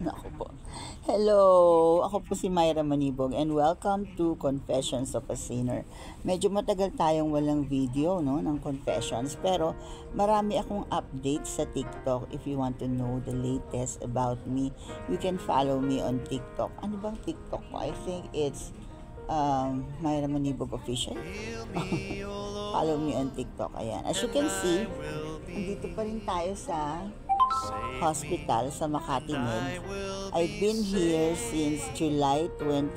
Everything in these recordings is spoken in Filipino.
Naku po. Hello! Ako po si Myra Manibog and welcome to Confessions of a Sinner. Medyo matagal tayong walang video ng confessions, pero marami akong updates sa TikTok. If you want to know the latest about me, you can follow me on TikTok. Ano bang TikTok ko? I think it's Myra Manibog Official. Follow me on TikTok. Ayan. As you can see, nandito pa rin tayo sa hospital sa Makati Med. I've been here since July 25.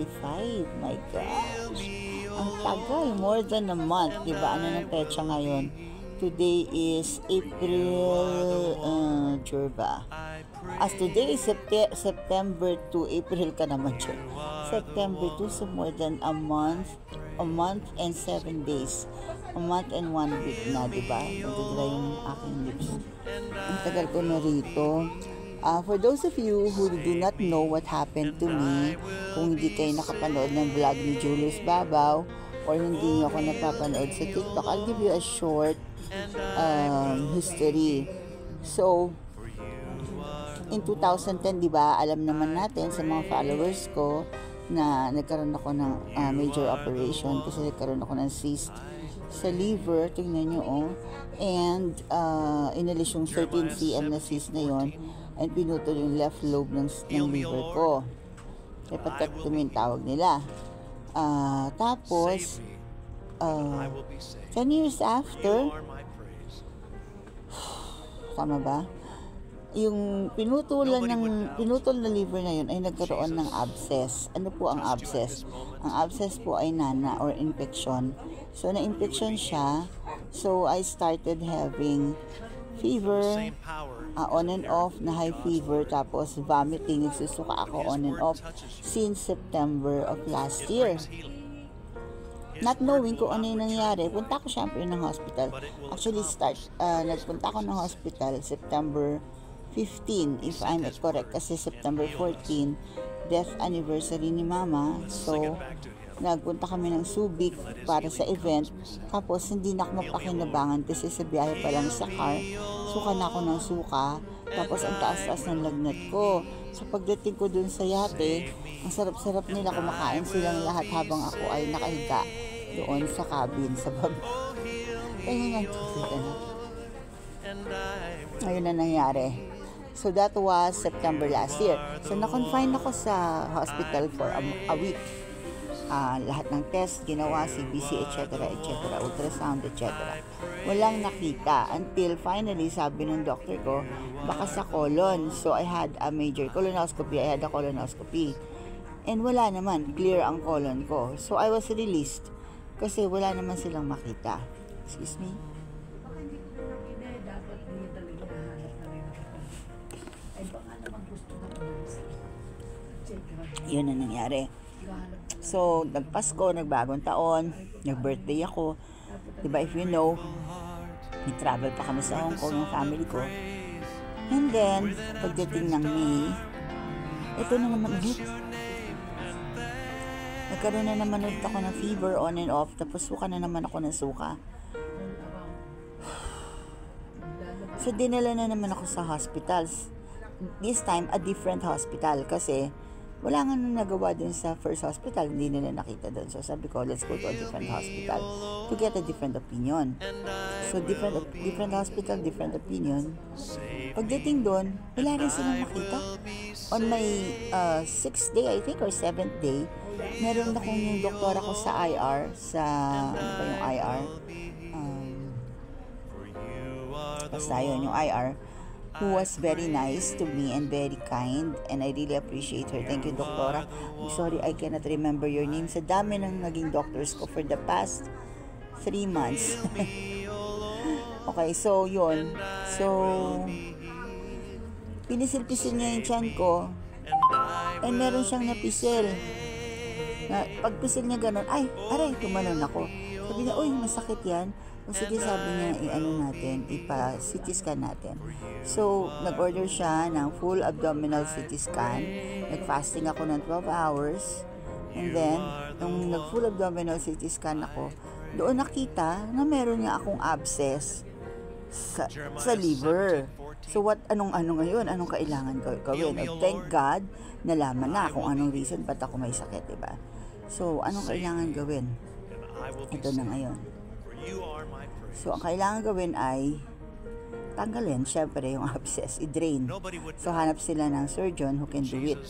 My gosh. Ang tagal. More than a month. Diba? Ano ng petsa ngayon? Today is April, sure ba? As today is September 2, April ka naman dyan. September 2, so more than a month and 7 days. A month and 1 week na, diba? Nagdadala yung aking lips. Ang tagal ko na rito. For those of you who do not know what happened to me, kung hindi kayo nakapanood ng vlog ni Julius Babaw, or hindi ako napapanood sa TikTok, I'll give you a short history. So, in 2010, di ba, alam naman natin sa mga followers ko na nagkaroon ako ng major operation kasi nagkaroon ako ng cyst sa liver, tingnan nyo and inalis yung 13 cm na cyst na yon and pinutol yung left lobe ng liver ko. Hepatectomy yung tawag nila. Tapos 10 years after, tama ba? Yung pinutol na liver na yun ay nagkaroon ng abscess. Ano po ang abscess? Ang abscess po ay nana or infection. So, na-infection siya. So, I started having fever, on and off na high fever, tapos vomiting, nagsusuka ako on and off since September of last year. Not knowing kung ano yung nangyari, punta ko syempre ng hospital. Actually, nagpunta ako ng hospital September 15, if I'm correct, kasi September 14, death anniversary ni Mama. So, nagpunta kami ng Subic para sa event. Tapos, hindi na ako mapakinabangan kasi sa biyahe pa lang sa car, suka na ako ng suka. Tapos, ang taas-taas ng lagnat ko. So, pagdating ko dun sa yate, ang sarap-sarap nila, kumakain silang lahat habang ako ay nakahiga doon sa cabin, sa baba. Kaya nga, ayun na nangyari. So, that was September last year. So, na-confine ako sa hospital for a week. Lahat ng test, ginawa, CBC, etc., ultrasound, etc. Walang nakita until finally, sabi ng doctor ko, baka sa colon. So, I had a major colonoscopy. I had a colonoscopy. And wala naman, clear ang colon ko. So, I was released kasi wala naman silang makita. Excuse me? Yun ang nangyari. So, nagpasko, nagbagong taon, nag-birthday ako. Diba, if you know, nag-travel pa kami sa Hong Kong ng family ko. And then, pagdating ng May, ito na naman ulit. Nagkaroon na naman ulit ako ng fever on and off, tapos suka na naman ako ng suka. So, dinala na naman ako sa hospitals. This time, a different hospital kasi wala nga nang nagawa dun sa first hospital, hindi nila nakita dun. So sabi ko, let's go to a different hospital to get a different opinion. So different hospital, different opinion. Pagdating dun, wala rin silang nakita. On my 6th day, I think, or 7th day, meron akong yung doktora ko sa IR, sa, ano ba yung IR? Basta yun, yung IR, who was very nice to me and very kind, and I really appreciate her. Thank you, Doktora. I'm sorry, I cannot remember your name. Sa dami ng naging doctors ko for the past 3 months. Okay, so yun. So, pinisil-pisil niya yung tiyan ko, and meron siyang napisil. Pagpisil niya ganun, ay, aray, tumanon ako. Sabi niya, uy, masakit yan. O sige, sabi niya, i-ano natin, ipa-CT scan natin. So, nag-order siya ng full abdominal CT scan. Nag-fasting ako ng 12 hours. And then, nung nag-full abdominal CT scan ako, doon nakita na meron niya akong abscess sa liver. So anong ngayon? Anong kailangan gawin? Thank God, nalaman na kung anong reason ba't ako may sakit, diba? So, anong kailangan gawin? Ito na ngayon. So, ang kailangan gawin ay tanggalin, syempre, yung abscess, i-drain. So, hanap sila ng surgeon who can do it.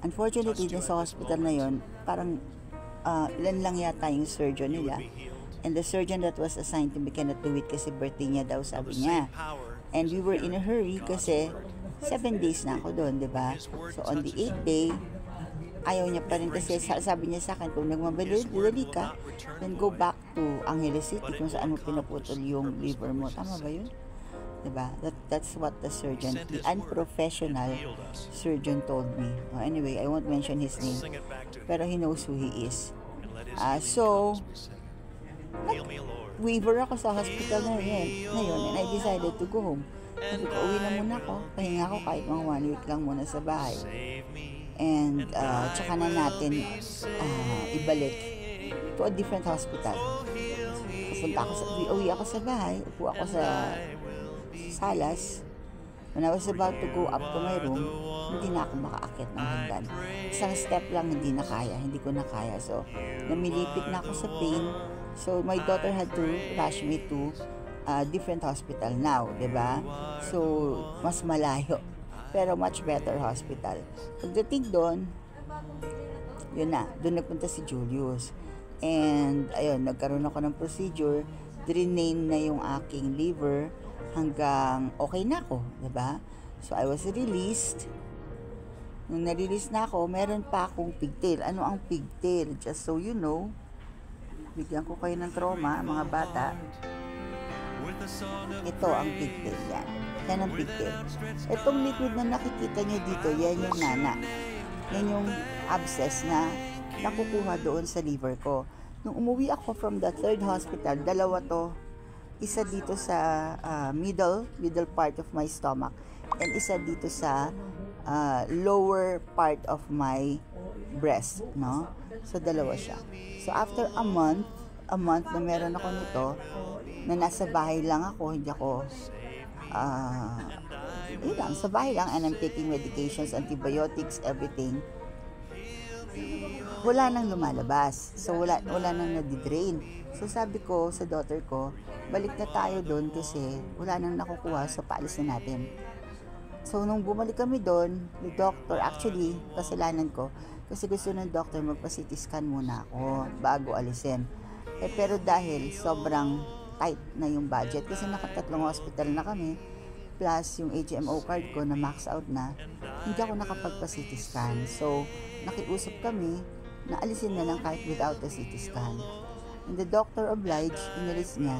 Unfortunately, sa hospital na yon, parang ilan lang yata yung surgeon nila. And the surgeon that was assigned to me cannot do it kasi birthday niya daw, sabi niya. And we were in a hurry kasi 7 days na ako doon, diba? So, on the 8th day, ayaw niya pa rin kasi sabi niya sa akin, kung nagmamadali ka, then go back to Angeles City kung saan mo pinaputol yung liver mo. Tama ba yun? Diba? That's what the surgeon, the unprofessional surgeon told me. Anyway, I won't mention his name, pero he knows who he is. So, waiver ako sa hospital na yun, and I decided to go home. Sabi ko, uwi na muna ako, pahinga ako kahit mga 1 week lang muna sa bahay. And tsaka na natin ibalik to a different hospital. Uwi ako sa bahay, upo ako sa salas. When I was about to go up to my room, hindi na ako makaakit ng hagdan. Isang step lang hindi ko na kaya. So, namilipit na ako sa pain. So, my daughter had to rush me to a different hospital now, diba? So, mas malayo. Pero much better hospital. Pagdating doon, yun na, doon nagpunta si Julius. And, ayun, nagkaroon ako ng procedure. Drain na yung aking liver hanggang okay na ako, diba? So, I was released. Nung na-release na ako, meron pa akong pigtail. Ano ang pigtail? Just so you know, bigyan ko kayo ng trauma, mga bata. Ito ang pigtail, yan. Yan ang pigtail. Itong liquid na nakikita nyo dito, yan yung nana. Yan yung abscess na nakukuha doon sa liver ko. Nung umuwi ako from the 3rd hospital, dalawa to. Isa dito sa middle part of my stomach, and isa dito sa lower part of my breast, no? So, dalawa siya. So, after a month na meron ako nito, na nasa bahay lang ako, hindi ako, sa bahay lang, and I'm taking medications, antibiotics, everything, wala nang lumalabas. So, wala nang nadidrain. So, sabi ko sa daughter ko, balik na tayo doon kasi wala nang nakukuha, so paalis na natin. So, nung bumalik kami doon, the doctor, actually, kasalanan ko, kasi gusto ng doctor magpa-CT scan muna ako bago alisin. Pero dahil sobrang tight na yung budget, kasi nakatatlong hospital na kami, plus yung HMO card ko na max out na, hindi ako nakapagpa-CT scan. So, nakiusap kami na alisin na lang kahit without the CT scan. And the doctor obliged, inalis niya.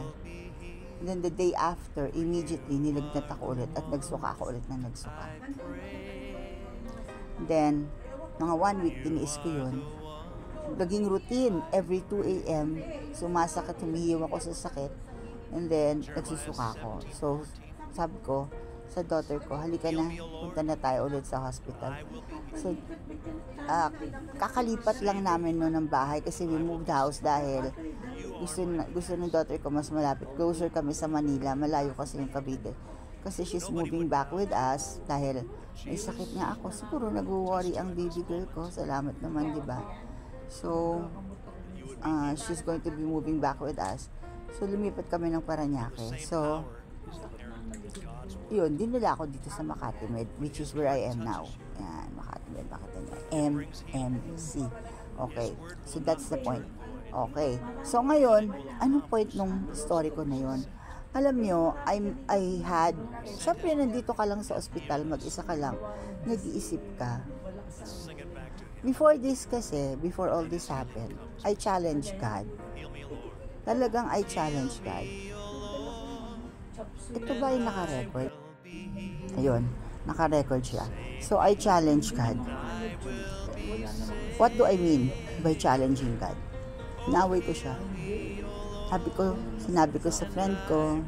And then the day after, immediately, nilagnat ako ulit at nagsuka ako ulit ng nagsuka. Then, mga 1 week, tiniis ko yun. Naging routine, every 2 a.m., sumasakit, humihiw ako sa sakit, and then, nagsusuka ako. So, sabi ko sa daughter ko, halika na, punta na tayo ulit sa hospital. So, kakalipat lang namin noon ng bahay kasi we moved house dahil gusto ng daughter ko mas malapit. Closer kami sa Manila, malayo kasi yung Cavite. Kasi she's moving back with us dahil may sakit nga ako. Siguro nag-worry ang baby girl ko. Salamat naman, di ba? So, she's going to be moving back with us. So, lumipat kami ng Parañaque. So, yun, dinala ako dito sa Makati Med, which is where I am now. Yan, Makati Med, MMC. Okay, so that's the point. Okay, so ngayon, anong point nung story ko na yun? Alam nyo, I had, syempre nandito ka lang sa ospital, mag-isa ka lang, nag-iisip ka. Before this kasi, before all this happened, I challenged God. Talagang I challenged God. Ito ba yung naka-record? Ayun, naka-record siya. So, I challenge God. What do I mean by challenging God? Naaway ko siya. Sinabi ko sa friend ko,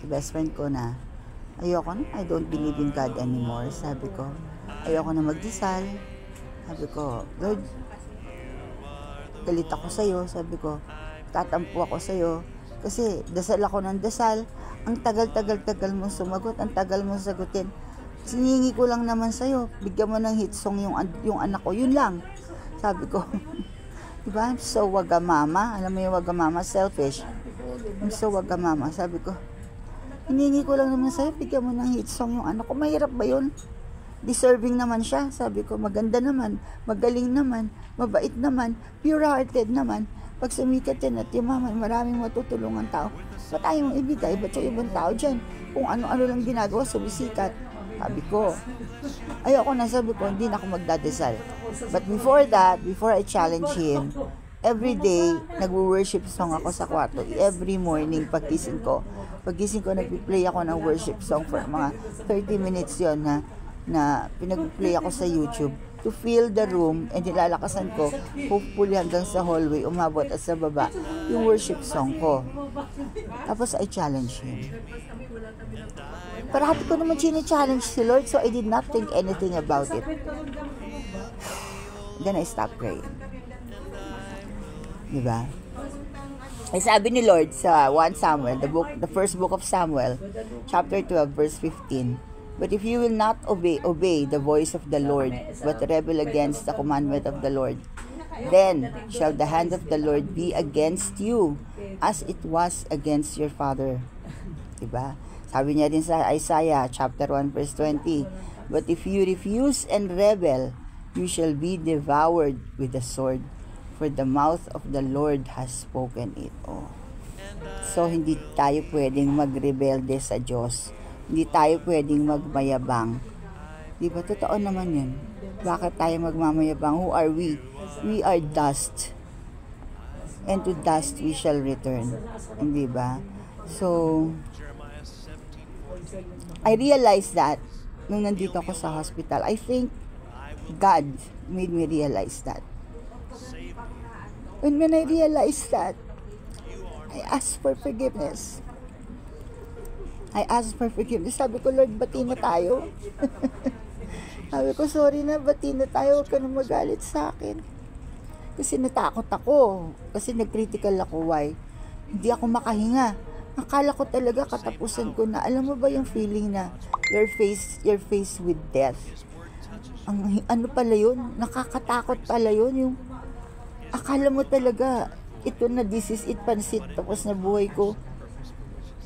sa best friend ko na, ayoko na, I don't believe in God anymore. Sabi ko, ayoko na magdasal. Sabi ko, Lord, galit ako sa'yo. Sabi ko, tatampo ako sa'yo. Kasi dasal ako ng dasal, Ang tagal-tagal-tagal mo sumagot, ang tagal mo sagutin. Siningi ko lang naman sa'yo, bigyan mo ng hit song yung anak ko, yun lang. Sabi ko, diba, I'm so wagamama, alam mo yung wagamama, selfish. I'm so wagamama, sabi ko, hiningi ko lang naman sa'yo, bigyan mo ng hit song yung anak ko, mahirap ba yun? Deserving naman siya, sabi ko, maganda naman, magaling naman, mabait naman, pure-hearted naman. Pag sumikat yan at yumaman, maraming matutulungan tao. Ba't ayaw mong ibigay? Ba't yung ibang tao dyan? Kung ano-ano lang ginagawa, sumisikat. Sabi ko, ayoko na, sabi ko, hindi na ako magdadasal. But before that, before I challenge him, every day, nag-worship song ako sa kwarto. Every morning, paggising ko, nag-play ako ng worship song for mga 30 minutes yon na pinag-play ako sa YouTube to fill the room, and nilalakasan ko, hopefully hanggang sa hallway, umabot at sa baba, yung worship song ko. Tapos I challenge him. Parati ko naman challenge si Lord, so I did not think anything about it. Then I stopped praying. Diba? Ay sabi ni Lord sa 1 Samuel, the first book of Samuel, chapter 12, verse 15, "But if you will not obey the voice of the Lord, but rebel against the commandment of the Lord, then shall the hand of the Lord be against you, as it was against your father." Diba? Sabi niya din sa Isaiah chapter 1 verse 20, "But if you refuse and rebel, you shall be devoured with the sword, for the mouth of the Lord has spoken it." Oh. So, hindi tayo pwedeng magrebelde sa Diyos. Hindi tayo pwedeng magmayabang. Di ba? Totoo naman yun. Bakit tayo magmamayabang? Who are we? We are dust. And to dust we shall return. Hindi ba? So, I realized that nung nandito ako sa hospital. I think God made me realize that. When I realized that, I asked for forgiveness. Sabi ko, Lord, bati na tayo. Sabi ko, sorry na, bati na tayo. Huwag ka na magalit sa akin. Kasi natakot ako. Kasi nag-critical ako. Why? Hindi ako makahinga. Akala ko talaga katapusan ko na. Alam mo ba yung feeling na you're faced with death? Ano pala yun? Nakakatakot pala yun. Yung akala mo talaga, ito na, this is it, pansit. Tapos na buhay ko.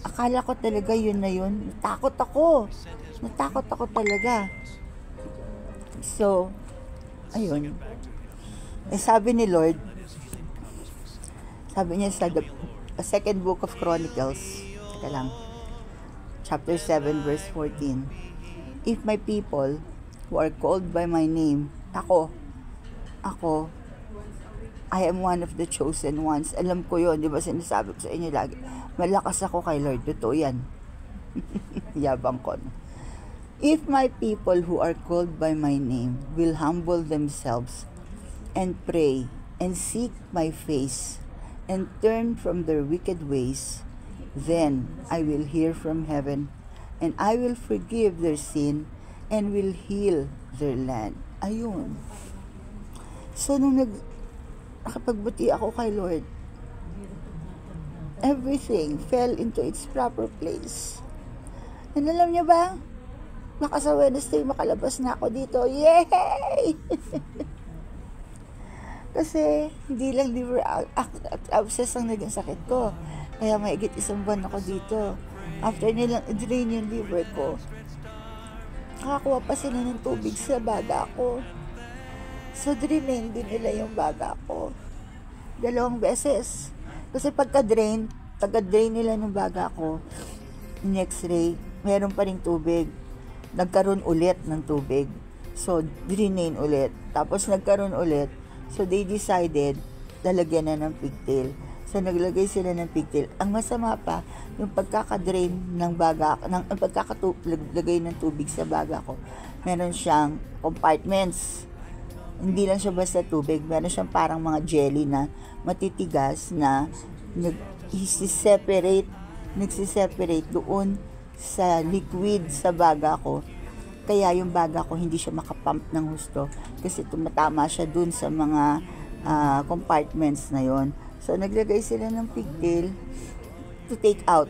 Akala ko talaga yun na yun. Natakot ako talaga. So, ayun. Sabi ni Lord, sabi niya sa second book of Chronicles, chapter 7 verse 14, "If my people who are called by my name," ako, I am one of the chosen ones. Alam ko yun, di ba sinasabi ko sa inyo lagi, malakas ako kay Lord, totoo yan. Yabang ko. "If my people who are called by my name will humble themselves and pray and seek my face and turn from their wicked ways, then I will hear from heaven, and I will forgive their sin and will heal their land." Ayun. So, nung nakapagbati ako kay Lord, everything fell into its proper place. And alam niyo ba, baka sa Wednesday makalabas na ako dito. Yay! Kasi hindi lang liver abscess ang naging sakit ko. Kaya maigit 1 buwan ako dito. After nilang i-drain yung liver ko, nakakuha pa sila ng tubig sa baga ko. So, drain din nila yung baga ko. 2 beses. Kasi pagka-drain nila ng baga ko, next ray, meron pa ring tubig. Nagkaroon ulit ng tubig. So, drain ulit. Tapos nagkaroon ulit. So, they decided, lalagyan na ng pigtail. So, naglagay sila ng pigtail. Ang masama pa, yung pagkakadrain ng baga, pagkakatlagay ng tubig sa baga ko, meron siyang compartments. Hindi lang siya basta tubig. Meron siyang parang mga jelly na matitigas na nagsiseparate doon sa liquid sa baga ko. Kaya yung baga ko hindi siya makapump ng husto kasi tumatama siya dun sa mga compartments na yon. So naglagay sila ng pigtail to take out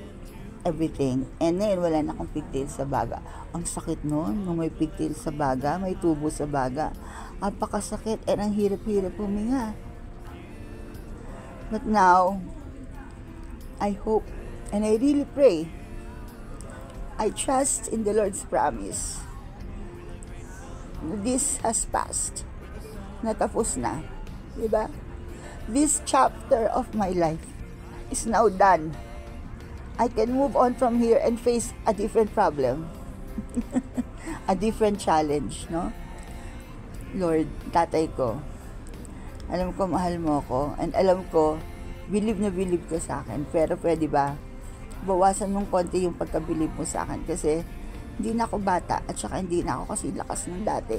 everything. And ngayon, wala na akong pigtail sa baga. Ang sakit nun, nung may pigtail sa baga, may tubo sa baga. Apakasakit, and ang hirap-hirap huminga. But now, I hope, and I really pray, I trust in the Lord's promise. This has passed. Natapos na. Diba? This chapter of my life is now done. I can move on from here and face a different problem. A different challenge, no? Lord, tatay ko, alam ko mahal mo ako, and alam ko, believe na believe ko sa akin. Pero pwede ba, bawasan mong konti yung pagka-believe mo sa akin kasi hindi na ako bata at saka hindi na ako kasi lakas ng dati.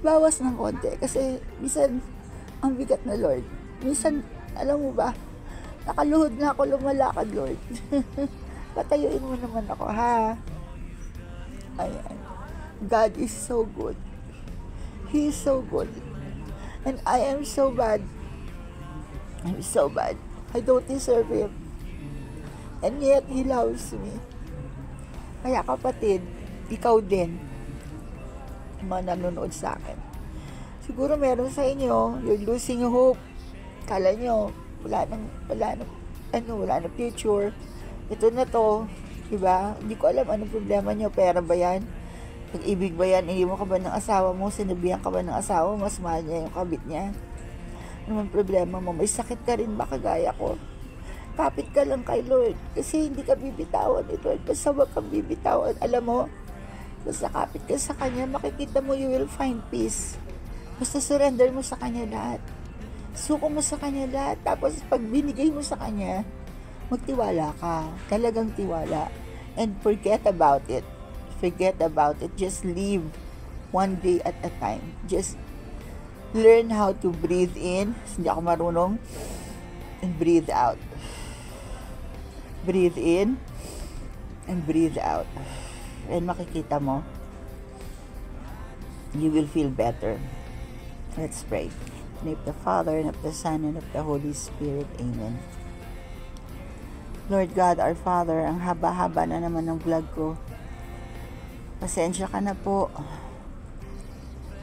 Bawas ng konti kasi minsan, ang bigat na Lord. Minsan, alam mo ba, nakaluhod na ako lumalakad, Lord. Patayuin mo naman ako, ha? Ayan. God is so good. He is so good. And I am so bad. I'm so bad. I don't deserve Him. And yet, He loves me. Kaya kapatid, ikaw din, mga nanonood sa akin. Siguro meron sa inyo, you're losing hope. Kala nyo, wala nang future. Ito na to, diba? Hindi ko alam anong problema nyo. Pera ba yan? Pag-ibig ba yan? Iiwan ka ba ng asawa mo? Sinabihan ka ba ng asawa mo? Mas mahal niya yung kabit niya? Ano man problema mo? May sakit ka rin ba kagaya ko? Kapit ka lang kay Lord. Kasi hindi ka bibitawan ni Lord. Basta wag kang bibitawan. Alam mo, basta kapit ka sa Kanya, makikita mo you will find peace. Basta surrender mo sa Kanya lahat. Suko mo sa Kanya lahat. Tapos pag binigay mo sa Kanya, magtiwala ka. Talagang tiwala. And forget about it. Forget about it. Just live one day at a time. Just learn how to breathe in. Hindi ako marunong. And breathe out. Breathe in. And breathe out. And makikita mo, you will feel better. Let's pray. In the name of the Father, and of the Son, and of the Holy Spirit. Amen. Lord God, our Father, ang haba-haba na naman ng vlog ko. Pasensya ka na po.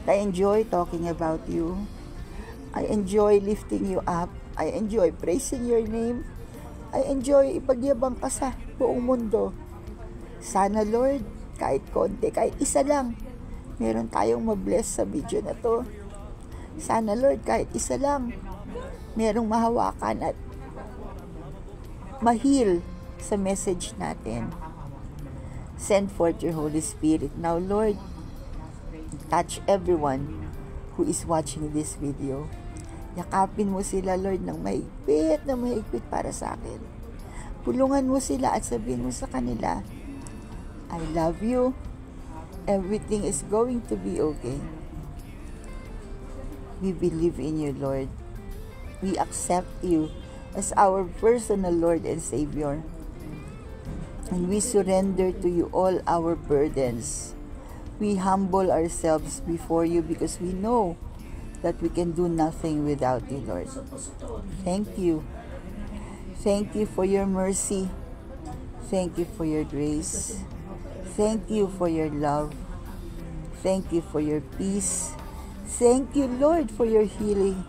I enjoy talking about you. I enjoy lifting you up. I enjoy praising your name. I enjoy ipagyabang ka sa buong mundo. Sana, Lord, kahit konti, kahit isa lang, meron tayong mabless sa video na to. Sana, Lord, kahit isa lang, merong mahawakan at mahil sa message natin. Send forth your Holy Spirit. Now, Lord, touch everyone who is watching this video. Yakapin mo sila, Lord, ng mahigpit para sa akin. Pulungan mo sila at sabihin mo sa kanila, I love you. Everything is going to be okay. We believe in you, Lord. We accept you as our personal Lord and Savior. And we surrender to you all our burdens. We humble ourselves before you because we know that we can do nothing without you, Lord. Thank you. Thank you for your mercy. Thank you for your grace. Thank you for your love. Thank you for your peace. Thank you, Lord, for your healing.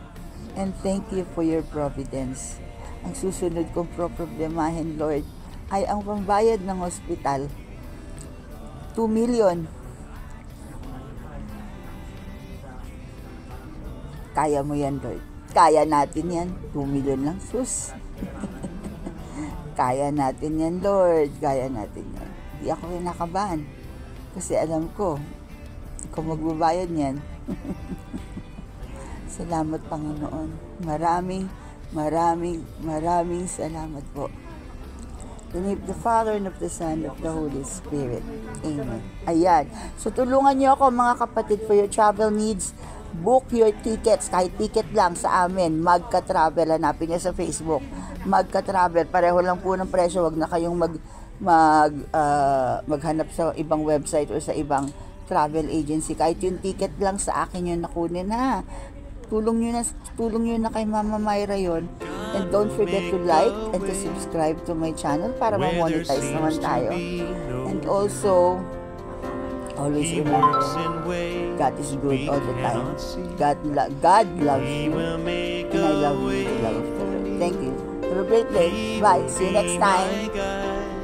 And thank you for your providence. Ang susunod kong problemahin, Lord, ay ang pambayad ng hospital. 2 million. Kaya mo yan, Lord. Kaya natin yan. 2 million lang, sus. Kaya natin yan, Lord. Kaya natin yan. Hindi ako kinakabahan. Kasi alam ko, kung magbabayad yan. Salamat, Panginoon. Maraming salamat po. In the name of the Father, and of the Son, and of the Holy Spirit. Amen. Ayan. So, tulungan niyo ako, mga kapatid, for your travel needs. Book your tickets, kahit ticket lang sa amin. Magka Travel, hanapin niyo sa Facebook. Magka Travel, pareho lang po ng presyo. Wag na kayong maghanap sa ibang website o sa ibang travel agency. Kahit yung ticket lang sa akin yun nakunin, ha. Tulong nyo na kay Mama Myra yon. And don't forget to like and to subscribe to my channel para ma-monetize naman tayo. And also, always remember, God is good all the time. God loves you. And I love you with the love of the Lord. Thank you. Have a great day. Bye. See you next time.